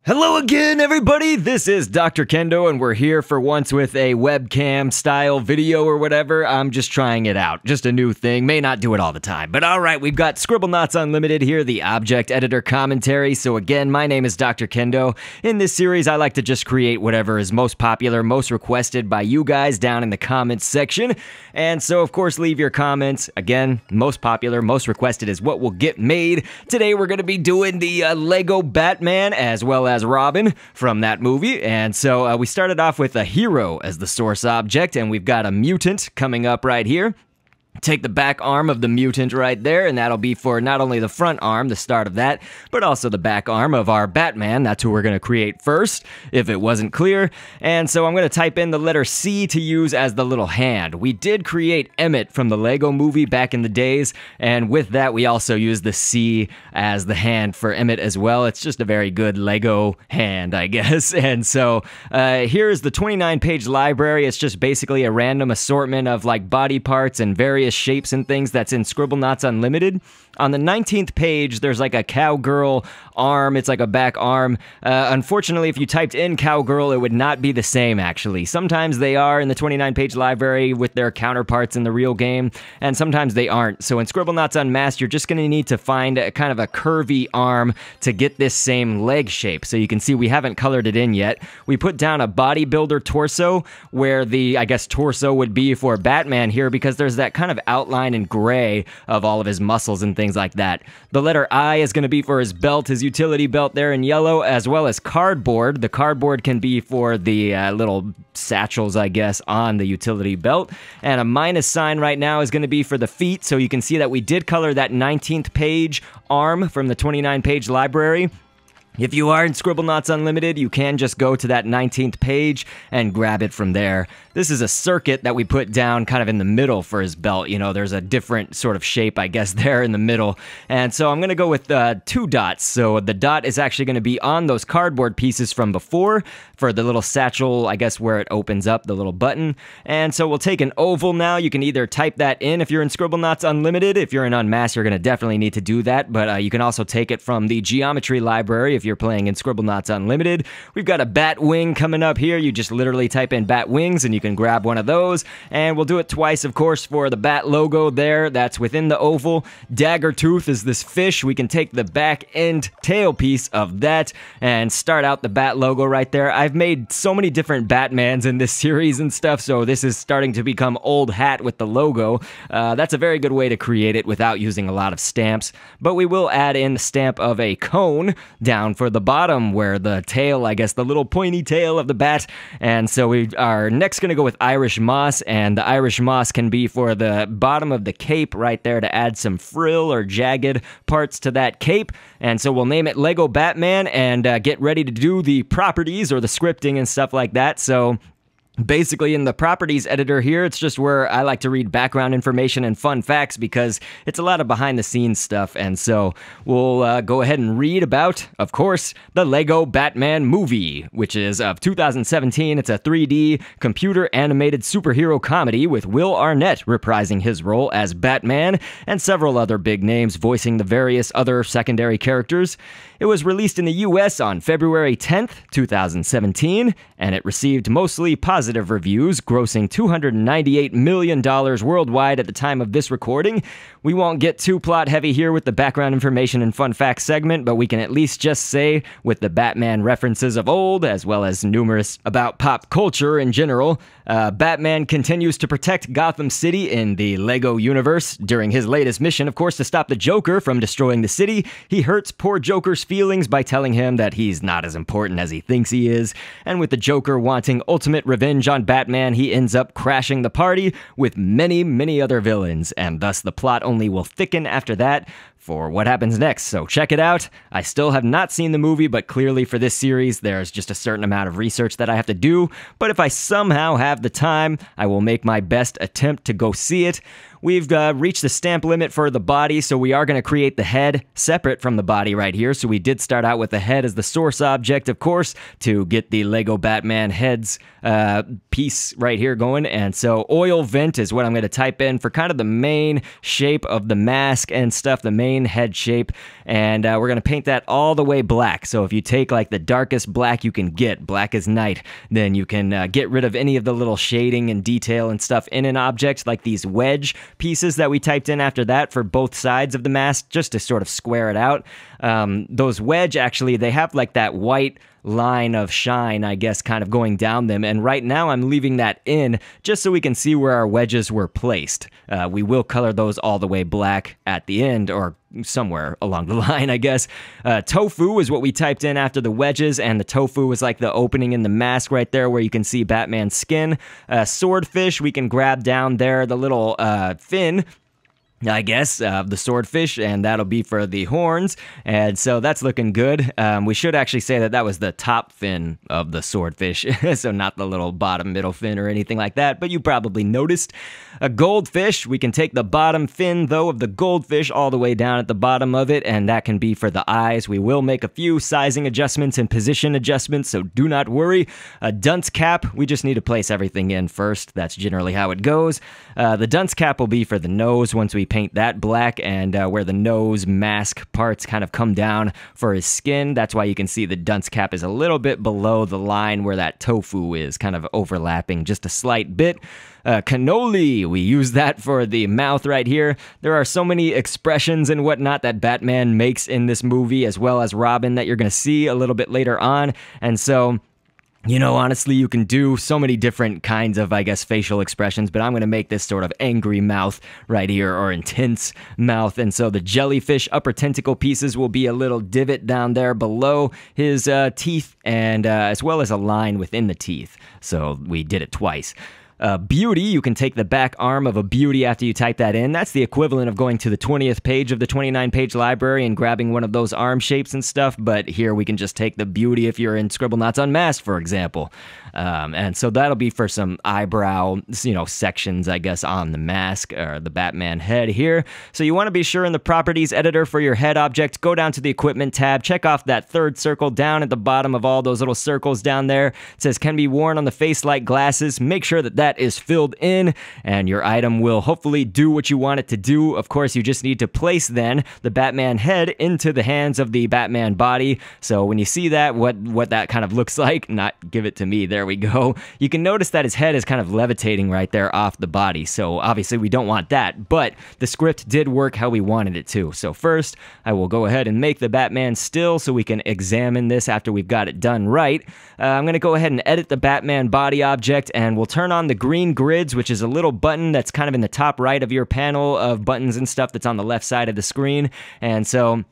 Hello again, everybody! This is Dr. Kendo, and we're here for once with a webcam-style video or whatever. I'm just trying it out. Just a new thing. May not do it all the time. But alright, we've got Scribblenauts Unlimited here, the Object Editor commentary. So again, my name is Dr. Kendo. In this series, I like to just create whatever is most popular, most requested by you guys down in the comments section. And so, of course, leave your comments. Again, most popular, most requested is what will get made. Today, we're going to be doing the Lego Batman, as well as Robin from that movie. And so we started off with a hero as the source object, and we've got a mutant coming up right here. Take the back arm of the mutant right there, and that'll be for not only the front arm, the start of that, but also the back arm of our Batman. That's who we're going to create first, if it wasn't clear. And so I'm going to type in the letter C to use as the little hand. We did create Emmett from the Lego movie back in the days, and with that we also used the C as the hand for Emmett as well. It's just a very good Lego hand, I guess. And so here's the 29-page library. It's just basically a random assortment of like body parts and various shapes and things that's in Scribblenauts Unlimited. On the 19th page, there's like a cowgirl arm. It's like a back arm. Unfortunately, if you typed in cowgirl, it would not be the same, actually. Sometimes they are in the 29-page library with their counterparts in the real game, and sometimes they aren't. So in Scribblenauts Unmasked, you're just going to need to find a kind of a curvy arm to get this same leg shape. So you can see we haven't colored it in yet. We put down a bodybuilder torso, where the, I guess, torso would be for Batman here, because there's that kind of outline in gray of all of his muscles and things like that. The letter I is going to be for his belt, his utility belt there in yellow, as well as cardboard. The cardboard can be for the little satchels, I guess, on the utility belt. And a minus sign right now is going to be for the feet, so you can see that we did color that 19th page arm from the 29-page library. If you are in Scribblenauts Unlimited, you can just go to that 19th page and grab it from there. This is a circuit that we put down kind of in the middle for his belt. You know, there's a different sort of shape, I guess, there in the middle. And so I'm going to go with 2 dots. So the dot is actually going to be on those cardboard pieces from before for the little satchel, I guess, where it opens up, the little button. And so we'll take an oval now. You can either type that in if you're in Scribblenauts Unlimited. If you're in Unmasked, you're going to definitely need to do that. But you can also take it from the geometry library if you're playing in Scribblenauts Unlimited. We've got a bat wing coming up here. You just literally type in bat wings and you can grab one of those. And we'll do it twice, of course, for the bat logo there. That's within the oval. Dagger tooth is this fish. We can take the back end tail piece of that and start out the bat logo right there. I've made so many different Batmans in this series and stuff, so this is starting to become old hat with the logo. That's a very good way to create it without using a lot of stamps. But we will add in the stamp of a cone down for the bottom where the tail, I guess, the little pointy tail of the bat. And so we are next going to go with Irish moss, and the Irish moss can be for the bottom of the cape right there to add some frill or jagged parts to that cape. And so we'll name it Lego Batman and get ready to do the properties or the scripting and stuff like that. So basically, in the properties editor here, it's just where I like to read background information and fun facts because it's a lot of behind-the-scenes stuff. And so we'll go ahead and read about, of course, the Lego Batman movie, which is of 2017. It's a 3D computer-animated superhero comedy with Will Arnett reprising his role as Batman and several other big names voicing the various other secondary characters. It was released in the US on February 10th, 2017, and it received mostly positive reviews, grossing $298 million worldwide at the time of this recording. We won't get too plot-heavy here with the background information and fun facts segment, but we can at least just say, with the Batman references of old, as well as numerous about pop culture in general, Batman continues to protect Gotham City in the Lego universe. During his latest mission, of course, to stop the Joker from destroying the city, he hurts poor Joker's feelings by telling him that he's not as important as he thinks he is. And with the Joker wanting ultimate revenge on Batman, he ends up crashing the party with many, many other villains, and thus the plot only will thicken after that for what happens next. So check it out. I still have not seen the movie, but clearly for this series, there's just a certain amount of research that I have to do. But if I somehow have the time, I will make my best attempt to go see it. We've reached the stamp limit for the body, so we are going to create the head separate from the body right here. So we did start out with the head as the source object, of course, to get the Lego Batman heads piece right here going. And so oil vent is what I'm going to type in for kind of the main shape of the mask and stuff, the main main head shape, and we're going to paint that all the way black. So if you take like the darkest black you can get, black as night, then you can get rid of any of the little shading and detail and stuff in an object, like these wedge pieces that we typed in after that for both sides of the mask, just to sort of square it out. Those wedge, actually, they have like that white line of shine, I guess, kind of going down them, and right now I'm leaving that in just so we can see where our wedges were placed. We will color those all the way black at the end, or somewhere along the line, I guess. Tofu is what we typed in after the wedges, and the tofu is like the opening in the mask right there where you can see Batman's skin. Swordfish, we can grab down there the little fin, I guess, the swordfish, and that'll be for the horns, and so that's looking good. We should actually say that that was the top fin of the swordfish, so not the little bottom middle fin or anything like that, but you probably noticed. A goldfish, we can take the bottom fin, though, of the goldfish all the way down at the bottom of it, and that can be for the eyes. We will make a few sizing adjustments and position adjustments, so do not worry. A dunce cap, we just need to place everything in first. That's generally how it goes. The dunce cap will be for the nose once we paint that black, and where the nose mask parts kind of come down for his skin. That's why you can see the dunce cap is a little bit below the line where that tofu is, kind of overlapping just a slight bit. Cannoli, we use that for the mouth right here. There are so many expressions and whatnot that Batman makes in this movie, as well as Robin, that you're going to see a little bit later on, and so, you know, honestly, you can do so many different kinds of, I guess, facial expressions, but I'm going to make this sort of angry mouth right here, or intense mouth, and so the jellyfish upper tentacle pieces will be a little divot down there below his teeth, and as well as a line within the teeth, so we did it twice. Beauty, you can take the back arm of a beauty after you type that in. That's the equivalent of going to the 20th page of the 29-page library and grabbing one of those arm shapes and stuff, but here we can just take the beauty if you're in Scribblenauts Unmasked, for example. And so that'll be for some eyebrow, you know, sections, I guess, on the mask, or the Batman head here. So you want to be sure in the Properties editor for your head object, go down to the Equipment tab, check off that third circle down at the bottom of all those little circles down there. It says, can be worn on the face like glasses. Make sure that that is filled in, and your item will hopefully do what you want it to do. Of course, you just need to place, then, the Batman head into the hands of the Batman body. So when you see that, what that kind of looks like, not give it to me, there we go. You can notice that his head is kind of levitating right there off the body, so obviously we don't want that, but the script did work how we wanted it to. So first, I will go ahead and make the Batman still so we can examine this after we've got it done right. I'm going to go ahead and edit the Batman body object, and we'll turn on the green grids, which is a little button that's kind of in the top right of your panel of buttons and stuff that's on the left side of the screen, and so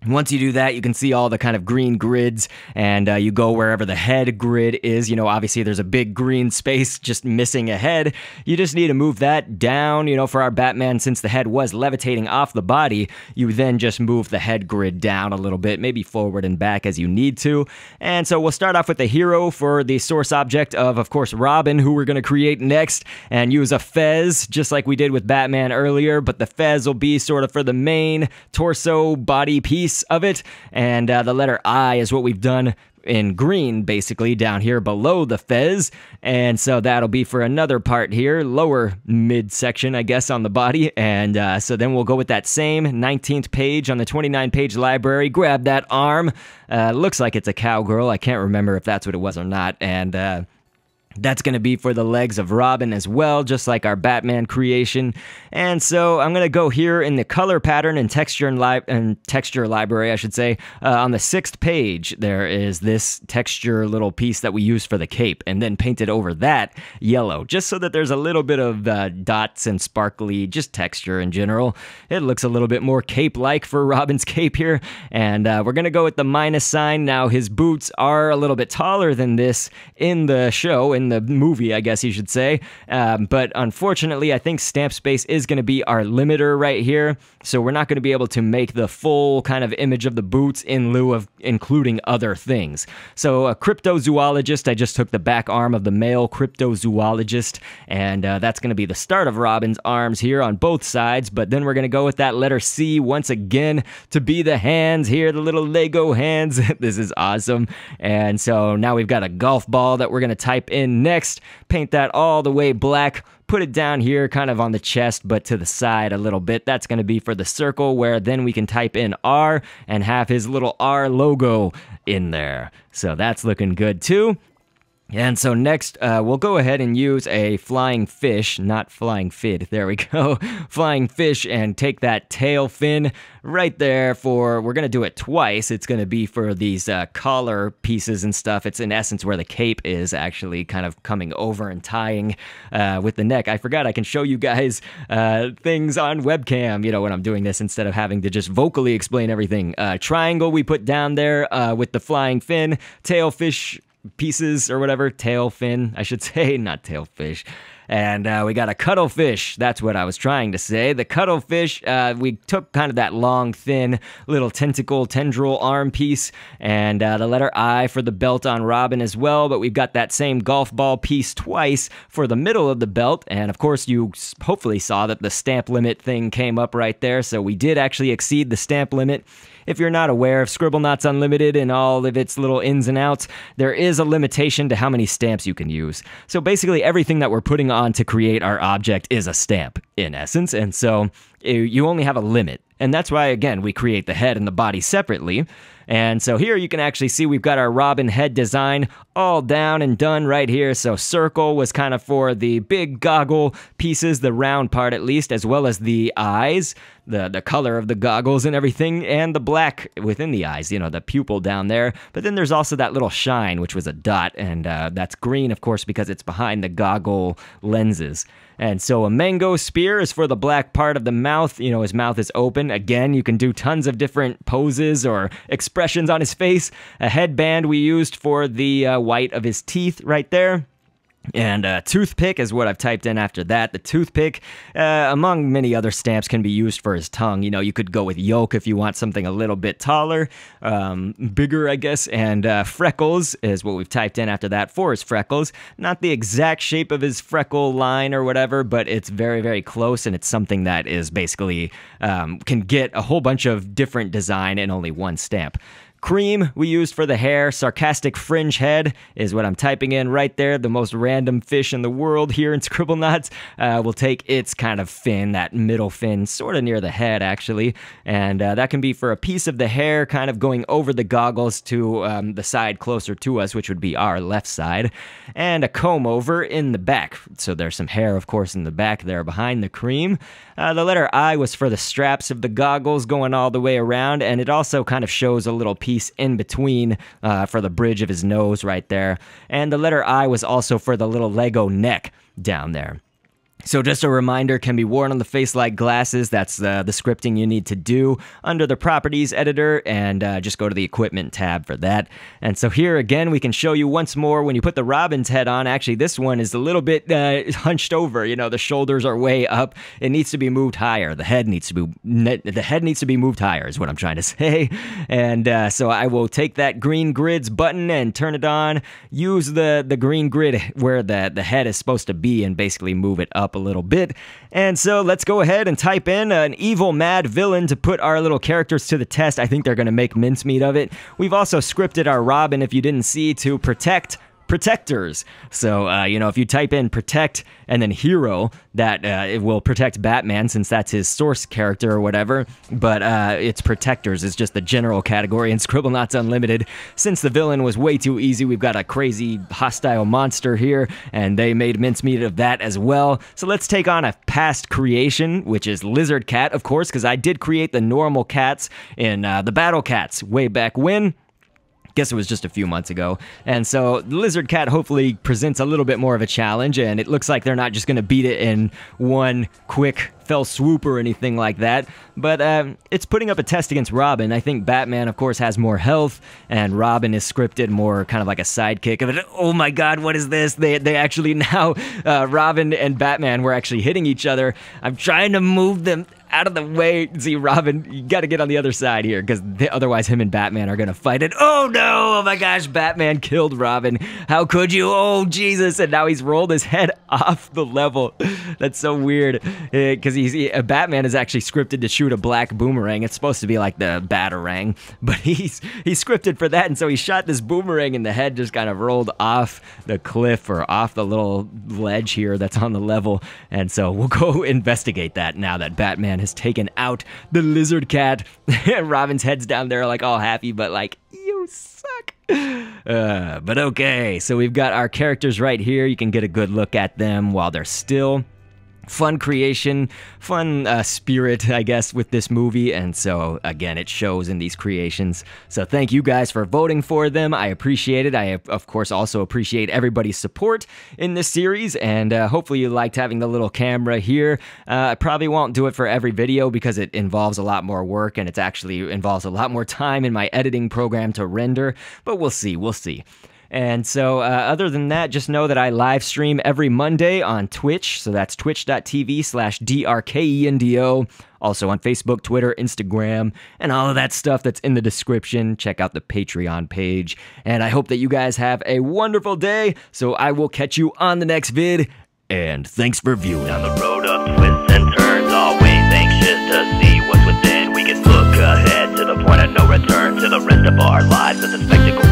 once you do that, you can see all the kind of green grids, and you go wherever the head grid is. You know, obviously there's a big green space just missing a head. You just need to move that down, you know, for our Batman, since the head was levitating off the body, you then just move the head grid down a little bit, maybe forward and back as you need to. And so we'll start off with the hero for the source object of course, Robin, who we're going to create next, and use a fez, just like we did with Batman earlier, but the fez will be sort of for the main torso body piece of it, and the letter I is what we've done in green, basically, down here below the fez, and so that'll be for another part here, lower midsection, I guess, on the body, and so then we'll go with that same 19th page on the 29-page library, grab that arm, looks like it's a cowgirl, I can't remember if that's what it was or not, and that's going to be for the legs of Robin as well, just like our Batman creation. And so I'm going to go here in the color pattern and texture library, I should say. On the 6th page, there is this texture little piece that we use for the cape, and then painted over that yellow, just so that there's a little bit of dots and sparkly, just texture in general. It looks a little bit more cape-like for Robin's cape here. And we're going to go with the minus sign. Now, his boots are a little bit taller than this in the show, in the movie, I guess you should say, but unfortunately I think stamp space is going to be our limiter right here, so we're not going to be able to make the full kind of image of the boots in lieu of including other things. So a cryptozoologist, I just took the back arm of the male cryptozoologist, and that's going to be the start of Robin's arms here on both sides, but then we're going to go with that letter C once again to be the hands here, the little Lego hands. This is awesome. And so now we've got a golf ball that we're going to type in in next, paint that all the way black, put it down here kind of on the chest but to the side a little bit. That's going to be for the circle, where then we can type in R and have his little R logo in there. So that's looking good too. And so next, we'll go ahead and use a flying fish, not flying fid, there we go, flying fish, and take that tail fin right there for, we're going to do it twice. It's going to be for these collar pieces and stuff. It's in essence where the cape is actually kind of coming over and tying with the neck. I forgot I can show you guys things on webcam, you know, when I'm doing this instead of having to just vocally explain everything. Triangle we put down there with the flying fin, tail fish pieces or whatever, tail fin, I should say, not tail fish. And we got a cuttlefish. That's what I was trying to say. The cuttlefish, we took kind of that long, thin, little tendril arm piece, and the letter I for the belt on Robin as well, but we've got that same golf ball piece twice for the middle of the belt, and of course you hopefully saw that the stamp limit thing came up right there, so we did actually exceed the stamp limit. If you're not aware of Scribblenauts Unlimited and all of its little ins and outs, there is a limitation to how many stamps you can use. So basically everything that we're putting on to create our object is a stamp, in essence, and so you only have a limit. And that's why, again, we create the head and the body separately. And so here you can actually see we've got our Robin head design all down and done right here. So circle was kind of for the big goggle pieces, the round part at least, as well as the eyes, the color of the goggles and everything, and the black within the eyes, you know, the pupil down there. But then there's also that little shine, which was a dot, and that's green, of course, because it's behind the goggle lenses. And so a mango spear is for the black part of the mouth. You know, his mouth is open. Again, you can do tons of different poses or expressions on his face. A headband we used for the white of his teeth right there. And toothpick is what I've typed in after that. The toothpick, among many other stamps, can be used for his tongue. You know, you could go with yolk if you want something a little bit taller, bigger, I guess. And freckles is what we've typed in after that for his freckles. Not the exact shape of his freckle line or whatever, but it's very, very close. And it's something that is basically, can get a whole bunch of different design in only one stamp. Cream we used for the hair. Sarcastic fringe head is what I'm typing in right there. The most random fish in the world here in Scribblenauts. We'll take its kind of fin, that middle fin, sort of near the head actually. And that can be for a piece of the hair kind of going over the goggles to the side closer to us, which would be our left side. And a comb over in the back. So there's some hair, of course, in the back there behind the cream. The letter I was for the straps of the goggles going all the way around, and it also kind of shows a little piece in between for the bridge of his nose right there. And the letter I was also for the little Lego neck down there. So just a reminder, can be worn on the face like glasses. That's the scripting you need to do under the Properties editor, and just go to the Equipment tab for that. And so here again, we can show you once more when you put the Robin's head on. Actually, this one is a little bit hunched over. You know, the shoulders are way up. It needs to be moved higher. The head needs to be moved higher is what I'm trying to say. And so I will take that green grids button and turn it on. Use the green grid where the head is supposed to be and basically move it up a little bit. And so let's go ahead and type in an evil mad villain to put our little characters to the test. I think they're going to make mincemeat of it. We've also scripted our Robin, if you didn't see, to protect protectors. So, you know, if you type in protect and then hero, that it will protect Batman since that's his source character or whatever. But it's protectors is just the general category in Scribblenauts Unlimited. Since the villain was way too easy, we've got a crazy hostile monster here, and they made mincemeat of that as well. So let's take on a past creation, which is Lizard Cat, of course, because I did create the normal cats in the Battle Cats way back when. Guess it was just a few months ago. And so Lizard Cat hopefully presents a little bit more of a challenge, and it looks like they're not just going to beat it in one quick fell swoop or anything like that. But it's putting up a test against Robin. I think Batman, of course, has more health, and Robin is scripted more kind of like a sidekick of it. Oh my god, what is this? They actually now, Robin and Batman were actually hitting each other. I'm trying to move them out of the way. See, Robin, you got to get on the other side here, because otherwise him and Batman are going to fight it. Oh, no. Oh, my gosh. Batman killed Robin. How could you? Oh, Jesus. And now he's rolled his head off the level. That's so weird, because Batman is actually scripted to shoot a black boomerang. It's supposed to be like the Batarang, but he's scripted for that, and so he shot this boomerang, and the head just kind of rolled off the cliff or off the little ledge here that's on the level. And so we'll go investigate that now that Batman has taken out the lizard cat. Robin's head's down there like all happy, but like, you suck. But okay, so we've got our characters right here. You can get a good look at them while they're still. Fun creation, fun spirit, I guess, with this movie, and so, again, it shows in these creations. So thank you guys for voting for them. I appreciate it. I, of course, also appreciate everybody's support in this series, and hopefully you liked having the little camera here. I probably won't do it for every video because it involves a lot more work, and it actually involves a lot more time in my editing program to render, but we'll see, we'll see. And so other than that, just know that I live stream every Monday on Twitch. So that's twitch.tv/DRKENDO. Also on Facebook, Twitter, Instagram, and all of that stuff that's in the description. Check out the Patreon page. And I hope that you guys have a wonderful day. So I will catch you on the next vid. And thanks for viewing. Down the road of twists and turns, always anxious to see what's within. We can look ahead to the point of no return, to the rest of our lives as a spectacle.